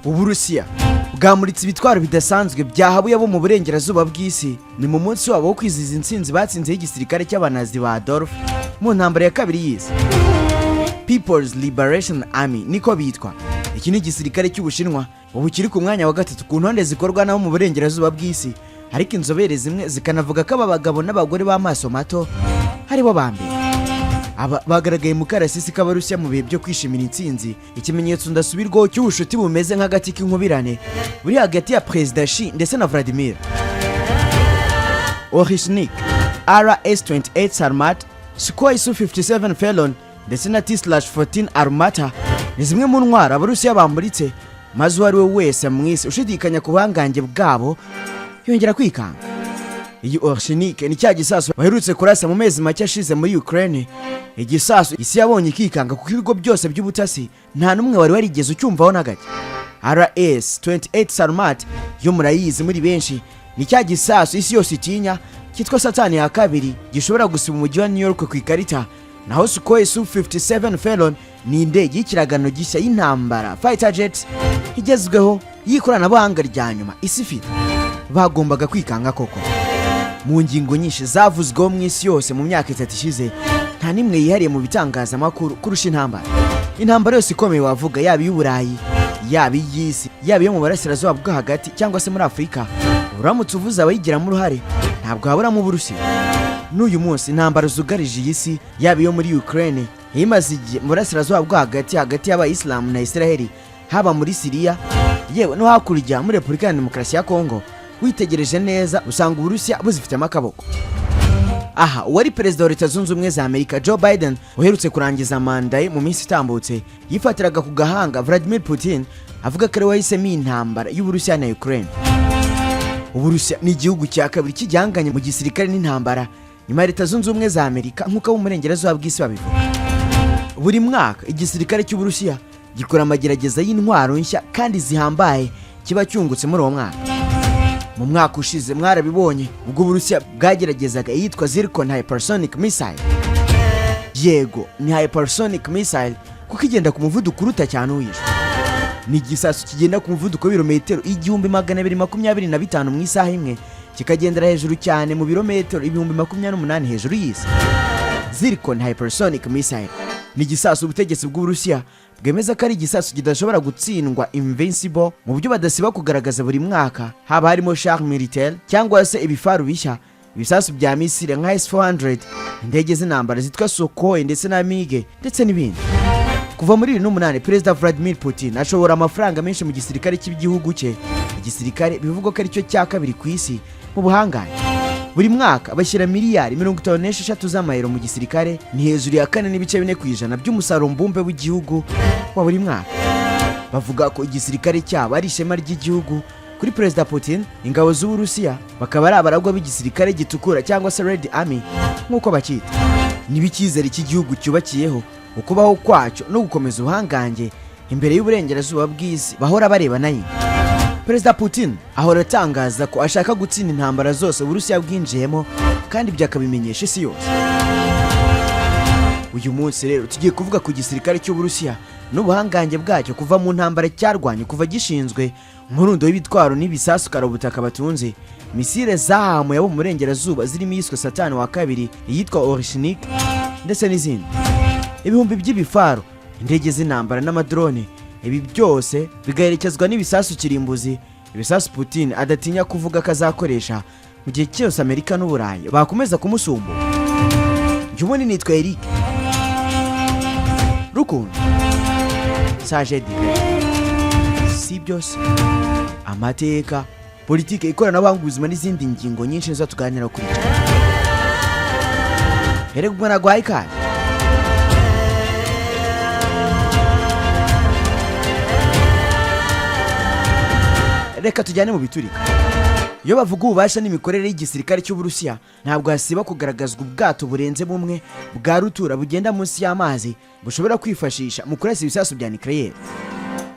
Uburusiya bwamuritse ibitwaro bidasanzwe byahabuye abo mu burengerazuba bw'isi ni mu munsi wabo wo kwizihiza intsinzi batsinzeho igisirikare cy'abanazi ba Adolf mu ntambara ya kabiri y'isi. People's Liberation Army niko bitwa. Iki ni igisirikare cy'Ubushinwa ubu kiri ku mwanya wa gatatu ku ntonde zikorwa nabo mu burengerazuba bw'isi, ariko inzobere zimwe zikanavuga ko aba bagabo n'abagore b'amaso mato haribo ba mbere. Aba bagaragaye mu karasisi k'Abarusiya mu bihe byo kwishimira intsinzi, ikimenyetso ndasubirwaho cy'ubushuti bumeze nk'agati k'inkubirane buri hagati ya Perezida Xi ndetse na Vladimir. Orishnik, RS-28 Sarmat, Sukhoi Su-57 Felon ndetse na T-14 Armata ni zimwe mu ntwaro Abarusiya bamuritse, maze uwo ari we wese mu isi ushidikanya ku buhangange bwabo yongera kwikanga. Iyi Orishnik ni cya gisasu baherutse kurasa mu mezi make ashize muri Ukraine. Igisasu isi yabonye ikikanga kuko ibigo byose by'ubutasi nta n'umwe wari warigeze ucyumvaho na gake. RS-28 Sarmat yo murayizi muri benshi, ni cya gisasu isi yose itinya cyitwa Satani ya kabiri gishobora gusiba umujyi wa New York ku ikarita, naho Sukhoi Su-57 Felon ni indege y'ikiragano gishya y'intambara fighter jet igezweho y'ikoranabuhanga rya nyuma isi ifite. Bagombaga kwikanga koko. Mu ngingo nyinshi zavuzweho mu isi yose mu myaka 3 ishize, nta nimwe yihariye mu bitangazamakuru kurusha intambara. Intambara yose ikomeye wavuga, yaba iy'Uburayi, yaba iy'isi, yaba iyo mu burasirazuba bwo hagati cyangwa se muri Afurika, uramutse uvuze abayigiramo uruhare ntabwo haburamo Uburusiya. N'uyu munsi intambara zugarije iyi si, yaba iyo muri Ukraine, imaze igihe mu burasirazuba bwo hagati y'Abayisilamu na Israeli, haba muri Syria, yewe no hakurya muri Repubulika ya Demokarasi ya Kongo, witegereje neza usanga Uburusiya buzifitemo akaboko. Aha, uwari perezida wa Leta Zunze Ubumwe za Amerika Joe Biden uherutse kurangiza manda ye mu minsi itambutse, yifatiraga ku gahanga Vladimir Putin, avuga ko ari we wahisemo intambara y'Uburusiya na Ukraine. Uburusiya ni igihugu cya kabiri kijyanganye mu gisirikare n'intambara nyuma ya Leta Zunze Ubumwe za Amerika, nk'uko abo mu burengerazuba bw'isi babivuga. Buri mwaka igisirikare cy'Uburusiya gikora amagerageza y'intwaro nshya kandi zihambaye kiba cyungutse muri uwo mwaka. Mu mwaka ushize mwarabibonye ubwo Uburusiya bwageragezaga iyitwa Zircon hypersonic missile. Yego, ni hypersonic missile kuko igenda ku muvuduko uruta cyane uwishe. Ni igisasu kigenda ku muvuduko w'ibirometero 1225 mu isaha imwe, kikagendera hejuru cyane mu birometero 1028 hejuru y'isi. Zircon hypersonic missile ni igisasu ubutegetsi bw'Uburusiya bwemeza ko ari igisasu kidashobora gutsindwa, invincible, mu buryo badasiba kugaragaza buri mwaka, haba harimo char militaire cyangwa se ibifaru bishya, ibisasu bya misile nka S-400, indege z'intambara zitwa Sukhoi ndetse na MiG ndetse n'ibindi. Kuva muri 2008 Perezida Vladimir Putin ashobora amafaranga menshi mu gisirikare cy'igihugu cye. Igisirikare bivugwa ko ari cyo cya kabiri ku isi mu buhangange. Buri mwaka bashyira miliyari 56 z'amayero mu gisirikare, ni hejuru ya 4.4% by'umusaruro mbumbe w'igihugu wa buri mwaka. Bavuga ko igisirikare cyabo ari ishema ry'igihugu. Kuri Perezida Putin, ingabo z'Uburusiya bakaba ari abaragwa b'igisirikare gitukura cyangwa se Red Army nk'uko bakita. Niba icyizere cy'igihugu cyubakiyeho ukubaho kwacyo no gukomeza ubuhangange imbere y'uburengerazuba bw'isi bahora bareba nayo. Perezida Putin ahora atangaza ko ashaka gutsinda intambara zose Uburusiya bwinjiyemo kandi byakabimenyesha isi yose. Uyu munsi rero tugiye kuvuga ku gisirikare cy'Uburusiya n'ubuhangange bwacyo kuva mu ntambara cyarwanye kuva gishinzwe, nk'urundo y'ibitwaro n'ibisasu karabutaka batunze, misile zahamuye abo mu burengerazuba zirimo iyiswe Satani wa kabiri, iyitwa Orishnik ndetse n'izindi. Ibihumbi by'ibifaru, indege z'intambara n'amadrone, ibi byose bigaherekezwa n'ibisasu kirimbuzi, ibisasu Putin adatinya kuvuga ko azakoresha mu gihe cyose Amerika n'Uburayi bakomeza kumusumbura. Jumoni nitwa Eric Rukundo Sage Dire. Si byose amateka, politike, ikoranabuhanga, ubuzima n'izindi ngingo nyinshi nizo tuganira kuri cyo. Erega ubwo nagwaye ikaze. Reka tujyane mu biturika. Iyo bavuga ububasha n'imikorere y'igisirikare cy'Uburusiya, ntabwo hasiba kugaragazwa ubwato burenze bumwe bwa rutura bugenda munsi y'amazi bushobora kwifashisha mu kurasa ibisasu bya nucleaire.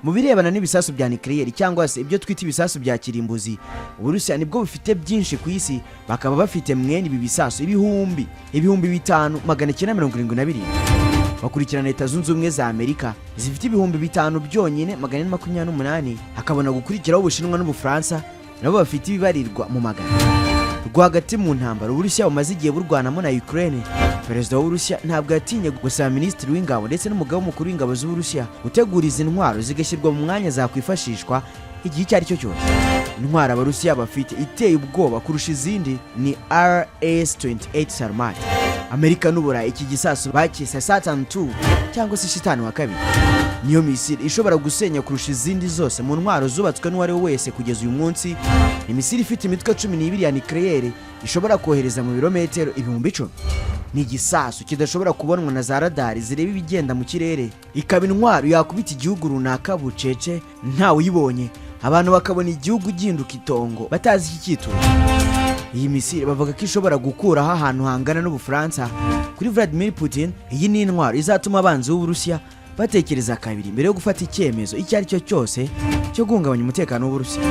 Mu birebana n'ibisasu bya nucleaire cyangwa se ibyo twita ibisasu bya kirimbuzi, Uburusiya nibwo bufite byinshi ku isi, bakaba bafite mwene ibi bisasu ibihumbi 5972. bakurikirana Leta Zunze Ubumwe za Amerika zifite ibihumbi 5 byonyine 428, hakabona gukurikiraho Ubushinwa n'Ubufaransa nabo bafite ibibarirwa mu magana. Rwagati mu ntambara Uburusiya bumaze igihe burwanamo na Ukraine, Perezida w'Uburusiya ntabwo yatinye gusaba Minisitiri w'Ingabo ndetse n'umugaba mukuru w'ingabo z'Uburusiya gutegura izi ntwaro zigashyirwa mu mwanya zakwifashishwa igihe icyo ari cyo cyose. Intwaro Abarusiya bafite iteye ubwoba kurusha izindi ni RS-28 Sarmat. Amerika n'Uburayi iki gisasu bakise Saturn II cyangwa se Shitani wa kabiri. Niyo misile ishobora gusenya kurusha izindi zose mu ntwaro zubatswe n'uwari wese kugeza uyu munsi. Ni misile ifite imitwe 12 ya nucleaire ishobora kohereza mu birometero 10,000. Ni igisasu kidashobora kubonwa na za radari zireba ibigenda mu kirere, ikaba intwaro yakubita igihugu runaka bucece ntawe uyibonye, abantu bakabona igihugu gihinduka itongo batazi iki cyitwa. Iyi misile bavuga ko ishobora gukuraho ahantu hangana n'Ubufaransa. Kuri Vladimir Putin, iyi ni intwaro izatuma abanzi b'Uburusiya batekereza kabiri mbere yo gufata icyemezo icyo ari cyo cyose cyo guhungabanya umutekano w'Uburusiya.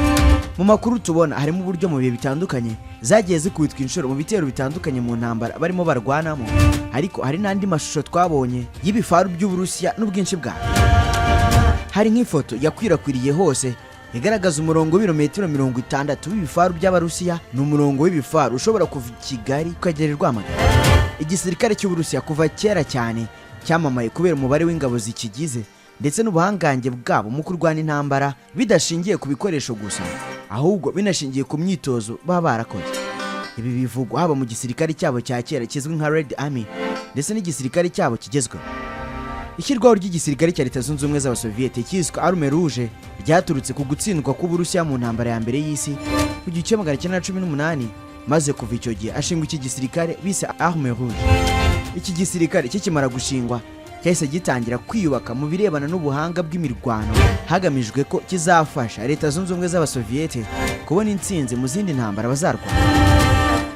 Mu makuru tubona harimo uburyo mu bihe bitandukanye zagiye zikubitwa inshuro mu bitero bitandukanye mu ntambara barimo barwanamo, ariko hari n'andi mashusho twabonye y'ibifaru by'Uburusiya n'ubwinshi bwabo. Hari nk'ifoto yakwirakwiriye hose igaragaza umurongo w'ibirometero 60 w'ibifaru by'Abarusiya. Ni umurongo w'ibifaru ushobora kuva i Kigali ukagera i Rwamagana. Igisirikare cy'Uburusiya kuva kera cyane cyamamaye kubera umubare w'ingabo zikigize ndetse n'ubuhangange bwabo mu kurwana intambara bidashingiye ku bikoresho gusa, ahubwo binashingiye ku myitozo baba barakoze. Ibi bivugwa haba mu gisirikare cyabo cya kera kizwi nka Red Army ndetse n'igisirikare cyabo kigezweho. Ishyirwaho ry'igisirikare cya Leta Zunze Ubumwe z'Abasoviyete cyiswe Arme Rouge ryaturutse ku gutsindwa kw'Uburusiya mu ntambara ya mbere y'isi ku gihe cya 1918, maze kuva icyo gihe ashingwa iki gisirikare bise Arme Rouge. Iki gisirikare kikimara gushingwa cyahise gitangira kwiyubaka mu birebana n'ubuhanga bw'imirwano hagamijwe ko kizafasha Leta Zunze Ubumwe z'Abasoviyete kubona intsinzi mu zindi ntambara bazarwana.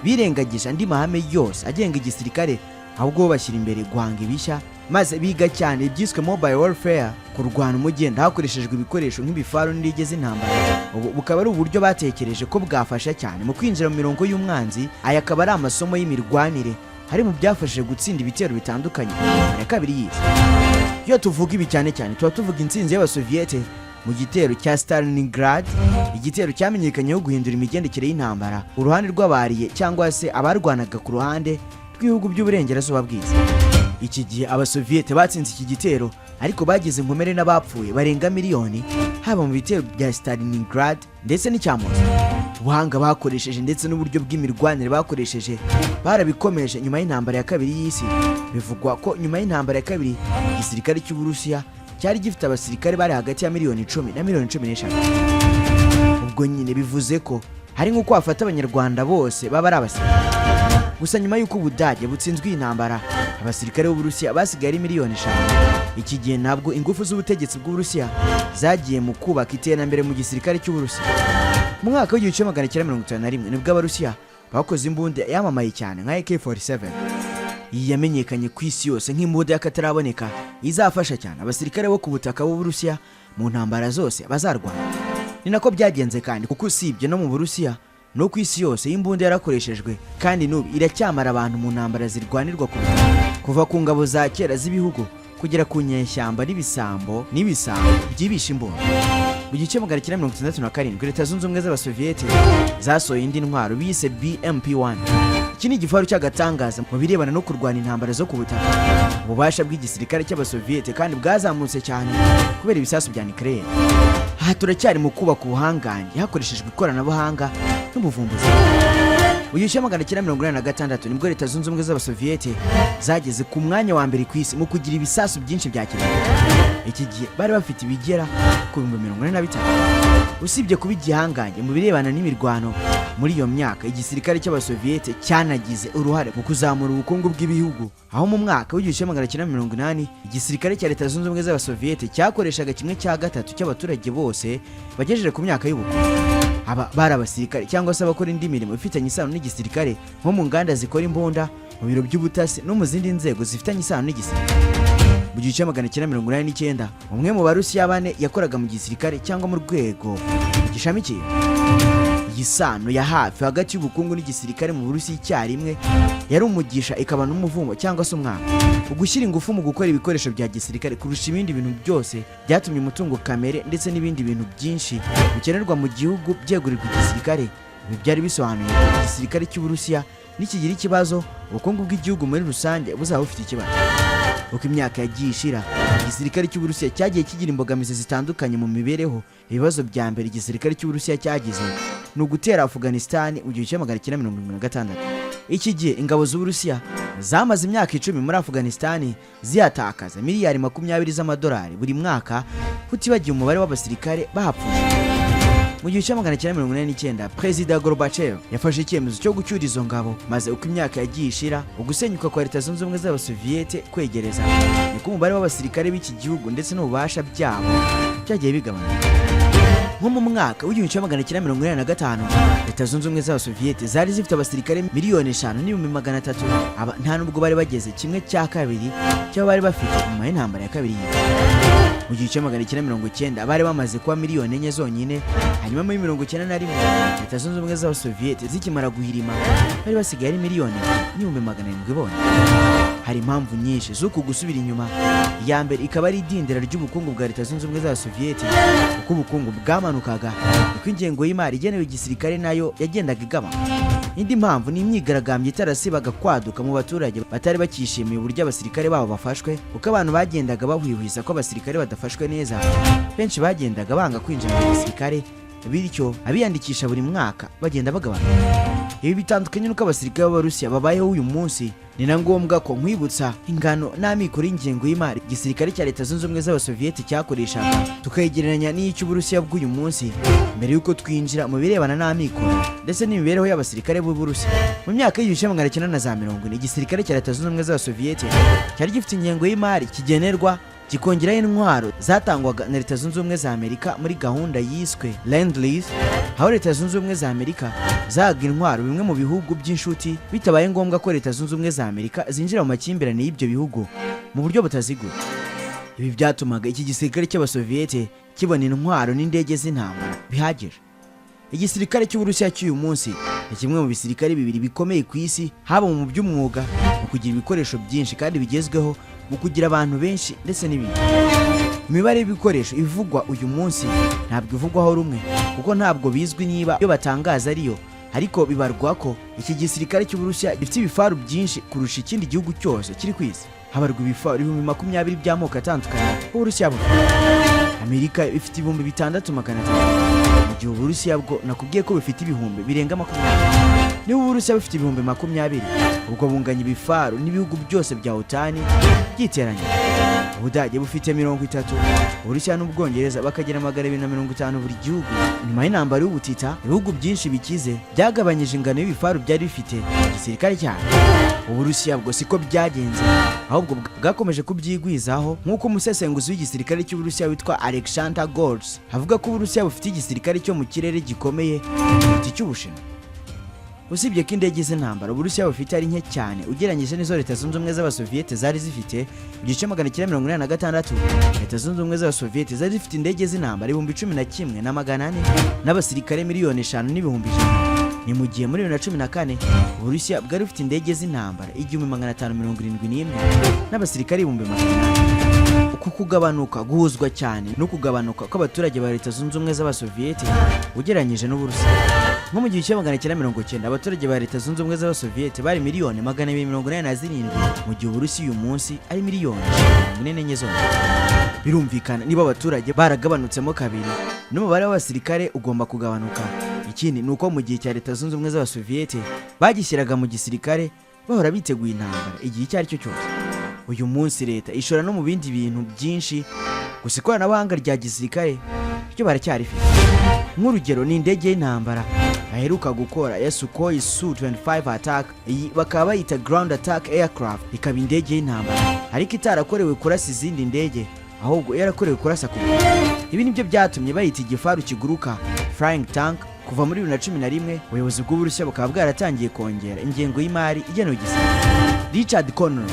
Birengagije andi mahame yose agenga igisirikare, ahubwo bashyira imbere guhanga ibishya, maze biga cyane ibyiswe mobile warfare, kurwana umugenda hakoreshejwe ibikoresho nk'ibifaru n'indege z'intambara. Ubu bukaba ari uburyo batekereje ko bwafasha cyane mu kwinjira mu mirongo y'umwanzi. Aya akaba ari amasomo y'imirwanire hari mu byafashije gutsinda ibitero bitandukanye ya kabiri y'isi. Iyo tuvuga ibi cyane cyane tuba tuvuga intsinzi y'Abasoviyete mu gitero cya Stalingrad, igitero cyamenyekanyeho guhindura imigendekere y'intambara uruhande rw'abariye cyangwa se abarwanaga ku ruhande rw'ibihugu by'uburengerazuba bw'isi. Iki gihe Abasoviyete batsinze iki gitero, ariko bagize inkomere n'abapfuye barenga miliyoni haba mu bitero bya Stalingrad ndetse n'icya Moscow. Ubuhanga bakoresheje ndetse n'uburyo bw'imirwanire bakoresheje barabikomeje nyuma y'intambara ya kabiri y'isi. Bivugwa ko nyuma y'intambara ya kabiri igisirikare cy'Uburusiya cyari gifite abasirikare bari hagati ya miliyoni 10 na miliyoni 15. Ubwo nyine bivuze ko hari nk'uko bafata Abanyarwanda bose baba ari abasirikare. Gusa nyuma y'uko Ubudage butsinzwe iyi ntambara, abasirikare b'Uburusiya basigaye ari miliyoni 5. Iki gihe ntabwo ingufu z'ubutegetsi bw'Uburusiya zagiye mu kubaka iterambere mu gisirikare cy'Uburusiya. Mu mwaka w'1951 nibwo Abarusiya bakoze imbunda yamamaye cyane nka AK-47. Iyi yamenyekanye ku isi yose nk'imbunda y'akataraboneka izafasha cyane abasirikare bo ku butaka b'Uburusiya mu ntambara zose bazarwana. Ni nako byagenze kandi, kuko usibye no mu Burusiya no ku isi yose imbunda yarakoreshejwe kandi n'ubu iracyamara abantu mu ntambara zirwanirwa ku butaka, kuva ku ngabo za kera z'ibihugu kugera ku nyeshyamba n'ibisambo byibisha imbunda. Mu gihe cya 1967 Leta Zunze Ubumwe z'Abasoviyete zasohoye indi ntwaro bise BMP-1. Iki ni igifaru cy'agatangaza mu birebana no kurwana intambara zo ku butaka. Ububasha bw'igisirikare cy'Abasoviyete kandi bwazamutse cyane kubera ibisasu bya nucleaire. Aha turacyari mu kubaka ubuhangange hakoreshejwe ikoranabuhanga n'ubuvumbuzi. Mu gihe cya 1986 nibwo Leta Zunze Ubumwe z'Abasoviyete zageze ku mwanya wa mbere ku isi mu kugira ibisasu byinshi bya kirimbuzi. Iki gihe bari bafite ibigera ku 45. Usibye kuba igihangange mu birebana n'imirwano, muri iyo myaka igisirikare cy'Abasoviyete cyanagize uruhare mu kuzamura ubukungu bw'ibihugu, aho mu mwaka w'1980 igisirikare cya Leta Zunze Ubumwe z'Abasoviyete cyakoreshaga 1/3 cy'abaturage bose bagejeje ku myaka y'ubukure. Aba bari abasirikare cyangwa se abakora indi mirimo ifitanye isano n'igisirikare, nko mu nganda zikora imbunda, mu biro by'ubutasi no mu zindi nzego zifitanye isano n'igisirikare. Mu gihe cya 1989 umwe mu Barusiya 4 yakoraga mu gisirikare cyangwa mu rwego gishamikiye. iyi sano ya hafi hagati y'ubukungu n'igisirikare mu Burusiya icyarimwe yari umugisha ikaba n'umuvumo cyangwa se umwaka. Ugushyira ingufu mu gukora ibikoresho bya gisirikare kurusha ibindi bintu byose byatumye umutungo kamere ndetse n'ibindi bintu byinshi bikenerwa mu gihugu byegurirwa igisirikare. Ibi byari bisobanuye ko igisirikare cy'Uburusiya nikigira ikibazo, ubukungu bw'igihugu muri rusange buzaba bufite ikibazo. Uko imyaka yagiye ishira, igisirikare cy'Uburusiya cyagiye kigira imbogamizi zitandukanye mu mibereho. Ibibazo bya mbere igisirikare cy'Uburusiya cyagize ni ugutera Afghanistan mu 1976. Iki gihe ingabo z'Uburusiya zamaze imyaka 10 muri Afghanistan ziyatakaza miliyari 20 z'amadolari buri mwaka, kutibagiye umubare w'abasirikare bahapfuye. Mu 1989 Perezida Gorbachev yafashe icyemezo cyo gucyura izo ngabo, maze uko imyaka yagiye ishira ugusenyuka kwa Leta Zunze Ubumwe z'Abasoviyete kwegereza, niko umubare w'abasirikare b'iki gihugu ndetse n'ububasha byabo byagiye bigabanuka. Nko mu mwaka w'1985 Leta Zunze Ubumwe z'Abasoviyete zari zifite abasirikare miliyoni 5,300,000. Aba nta nubwo bari bageze kimwe cya kabiri cyo bari bafite nyuma y'intambara ya kabiri. Mu 1990 bari bamaze kuba miliyoni 4 zonyine. Hanyuma muri 1991 Leta Zunze Ubumwe z'Abasoviyete zikimara guhirima bari basigaye ari miliyoni 700,000 bone. Hari impamvu nyinshi z'uku gusubira inyuma. Ya mbere ikaba ari idindira ry'ubukungu bwa Leta Zunze Ubumwe z'Abasoviyete. Uko ubukungu bwamanukaga, uko ingengo y'imari igenewe igisirikare nayo yagendaga igabanywa. Indi mpamvu ni imyigaragambyo itarasibaga kwaduka mu baturage batari bakishimiye uburyo abasirikare babo bafashwe, kuko abantu bagendaga bahwihwisa ko abasirikare badafashwe neza. Benshi bagendaga banga kwinjira mu gisirikare, bityo abiyandikisha buri mwaka bagenda bagabanuka. Ibi bitandukanye n'uko abasirikare b'Abarusiya babayeho uyu munsi. Ni na ngombwa ko nkwibutsa ingano n'amikoro y'ingengo y'imari igisirikare cya Leta Zunze Ubumwe z'Abasoviyete cyakoreshaga, tukayegeranya n'iy'Uburusiya bw'uyu munsi, mbere y'uko twinjira mu birebana n'amikoro ndetse n'imibereho y'abasirikare b'Uburusiya. Mu myaka y'1940 igisirikare cya Leta Zunze Ubumwe z'Abasoviyete cyari gifite ingengo y'imari kigenerwa, kikongeraho intwaro zatangwaga na Leta Zunze Ubumwe za Amerika muri gahunda yiswe Lend-Lease, aho Leta Zunze Ubumwe za Amerika zahaga intwaro bimwe mu bihugu by'inshuti bitabaye ngombwa ko Leta Zunze Ubumwe za Amerika zinjira mu makimbirane y'ibyo bihugu mu buryo butaziguye. Ibi byatumaga iki gisirikare cy'Abasoviyete kibona intwaro n'indege z'intambara bihagije. Igisirikare cy'Uburusiya cy'uyu munsi ni kimwe mu bisirikare bibiri bikomeye ku isi, haba mu by'umwuga, mu kugira ibikoresho byinshi kandi bigezweho, mu kugira abantu benshi ndetse n'ibindi. Imibare y'ibikoresho ivugwa uyu munsi ntabwo ivugwaho rumwe, kuko ntabwo bizwi niba iyo batangaza ariyo, ariko bibarwa ko iki gisirikare cy'Uburusiya gifite ibifaru byinshi kurusha ikindi gihugu cyose kiri ku isi. Habarwa ibifaru 20 by'amoko atandukanye Uburusiya bufite. Amerika ifite 6,300, mu gihe Uburusiya bwo nakubwiye ko bifite ibihumbi birenga 20. Niba Uburusiya bufite 20,000, ubwo bunganya ibifaru n'ibihugu byose bya OTAN byiteranye. Ubudage bufite 30, Uburusiya n'Ubwongereza bakagira 250 buri gihugu. Nyuma y'intambara y'ubutita, ibihugu byinshi bikize byagabanyije ingano y'ibifaru byari bifite igisirikare cyabo. Uburusiya bwo siko byagenze, ahubwo bwakomeje kubyigwizaho, nk'uko umusesenguzi w'igisirikare cy'Uburusiya witwa Alexander Goltz avuga ko Uburusiya bufite igisirikare cyo mu kirere gikomeye cy'Ubushinwa. Usibye ko indege z'intambara Uburusiya bufite ari nke cyane ugereranyije n'izo Leta Zunze Ubumwe z'Abasoviyete zari zifite. Mu 1986 Leta Zunze Ubumwe z'Abasoviyete zari zifite indege z'intambara 11,400 n'abasirikare miliyoni 5,100,000. Ni mu gihe muri 2014 Uburusiya bwari bufite indege z'intambara 1,571 n'abasirikare 1,800. Uku kugabanuka guhuzwa cyane no kugabanuka kw'abaturage ba Leta Zunze Ubumwe z'Abasoviyete ugereranyije n'Uburusiya. Nko mu 1990 abaturage ba Leta Zunze Ubumwe z'Abasoviyete bari miliyoni 287, mu gihe Uburusiya uyu munsi ari miliyoni 44 zonyine. Birumvikana niba abaturage baragabanutsemo kabiri, n'umubare w'abasirikare ugomba kugabanuka. Ikindi ni uko mu gihe cya Leta Zunze Ubumwe z'Abasoviyete bagishyiraga mu gisirikare bahora biteguye intambara igihe icyo ari cyo cyose. Uyu munsi leta ishora no mu bindi bintu byinshi, gusa ikoranabuhanga rya gisirikare ryo baracyarifite. Nk'urugero ni indege y'intambara baheruka gukora ya Sukhoi Su-25 attack, iyi bakaba bayita ground attack aircraft, ikaba indege y'intambara ariko itarakorewe kurasa izindi ndege, ahubwo yarakorewe kurasa ku muntu. Ibi nibyo byatumye bayita igifaru kiguruka flying tank. Kuva muri 2011 ubuyobozi bw'Uburusiya bukaba bwaratangiye kongera ingengo y'imari igenewe igisirikare. Richard Connor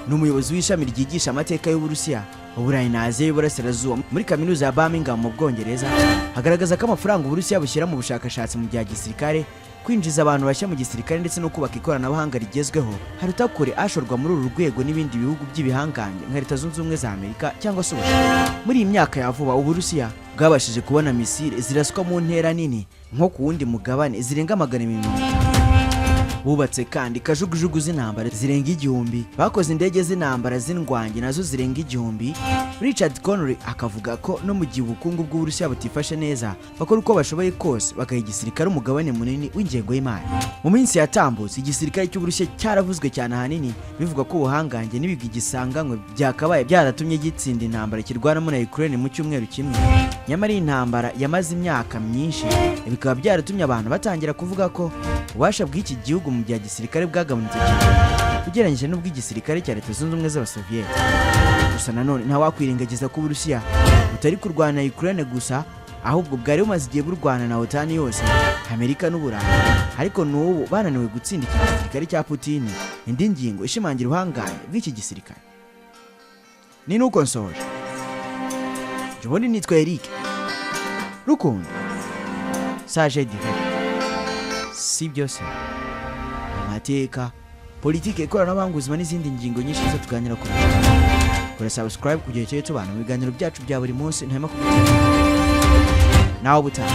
ni umuyobozi w'ishami ryigisha amateka y'Uburusiya, Uburayi na Aziya y'Uburasirazuba muri kaminuza ya Birmingham mu Bwongereza hagaragaza ko amafaranga Uburusiya bushyira mu bushakashatsi mu bya gisirikare, kwinjiza abantu bashya mu gisirikare ndetse no kubaka ikoranabuhanga rigezweho haruta kure ashorwa muri uru rwego n'ibindi bihugu by'ibihangange nka Leta Zunze Ubumwe za Amerika cyangwa se Ubushinwa. Muri iyi myaka ya vuba Uburusiya bwabashije kubona misile ziraswa mu ntera nini nko ku wundi mugabane zirenga 100. Bubatse kandi kajugujugu z'intambara zirenga 1000, bakoze indege z'intambara z'indwanyi nazo zirenga 1000. Richard Connery akavuga ko no mu gihe ubukungu bw'Uburusiya butifashe neza bakora uko bashoboye kose bakaha igisirikare umugabane munini w'ingengo y'imari. Mu minsi yatambutse igisirikare cy'Uburusiya cyaravuzwe cyane ahanini bivuga ko ubuhangange n'ibigwi gisanganywe byakabaye byaratumye gitsinda intambara kirwanamo na Ukraine mu cyumweru kimwe. Nyamara intambara yamaze imyaka myinshi bikaba byaratumye abantu batangira kuvuga ko ubasha bw'iki gihugu mu bya gisirikare bwagabanutse cyane ugereranyije n'ubw'igisirikare cya Leta Zunze Ubumwe z'Abasoviyeti. Gusa nanone nta wakwirengagiza ko Uburusiya butari kurwana Ukraine gusa, ahubwo bwari bumaze igihe burwana na OTAN yose, Amerika n'Uburayi, ariko n'ubu bananiwe gutsinda iki gisirikare cya Putin. Indi ngingo ishimangira ubuhangange bw'iki gisirikare ni nuko nsoje. Joboni nitwa Eric Rukundo Sage Divert. Si byose amateka, politike, ikoranabuhanga, ubuzima n'izindi ngingo nyinshi zo tuganira kuri kora subscribe kugira cyo tubana mu biganiro byacu bya buri munsi ntema nawe butaha.